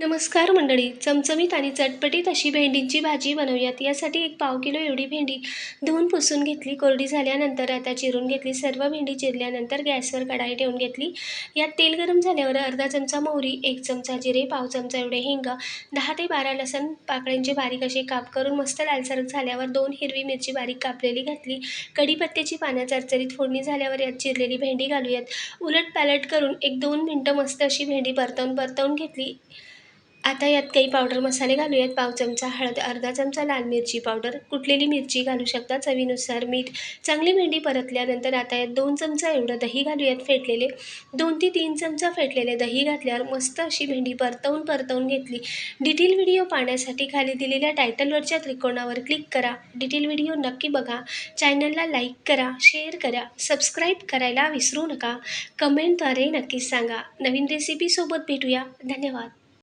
नमस्कार मंडळी, चमचमीत आणि चटपटीत अशी भेंडींची भाजी बनवूयात. यासाठी एक पाव किलो एवढी भेंडी धुवून पुसून घेतली. कोरडी झाल्यानंतर आता चिरून घेतली. सर्व भेंडी चिरल्यानंतर गॅसवर कढाई ठेवून घेतली. यात तेल गरम झाल्यावर अर्धा चमचा मोहरी, 1 चमचा जिरे, पाव चमचा एवढे हिंग, 10 ते 12 लसूण पाकळ्यांचे बारीक असे काप करून मस्त लालसर झाल्यावर 2 हिरवी मिरची बारीक कापलेली घातली. कढीपत्त्याची पानं चरचरीत फोडणी झाल्यावर यात चिरलेली भेंडी घालूयात. उलटपालट करून 1-2 मिनटं मस्त अशी भेंडी परतवून घेतली. आता यात काही पावडर मसाले घालूयात. पाव चमचा हळद, अर्धा चमचा लाल मिरची पावडर, कुटलेली मिरची घालू शकता, चवीनुसार मीठ. चांगली भेंडी परतल्यानंतर आता यात 2 चमचा एवढं दही घालूयात फेटलेले. 2 ते 3 चमचा फेटलेले दही घातल्यावर मस्त अशी भेंडी परतवून घेतली. डिटेल व्हिडिओ पाहण्यासाठी खाली दिलेल्या टायटलवरच्या त्रिकोणावर क्लिक करा. डिटेल व्हिडिओ नक्की बघा. चॅनलला लाईक करा, शेअर करा, सबस्क्राईब करायला विसरू नका. कमेंटद्वारे नक्कीच सांगा. नवीन रेसिपीसोबत भेटूया. धन्यवाद.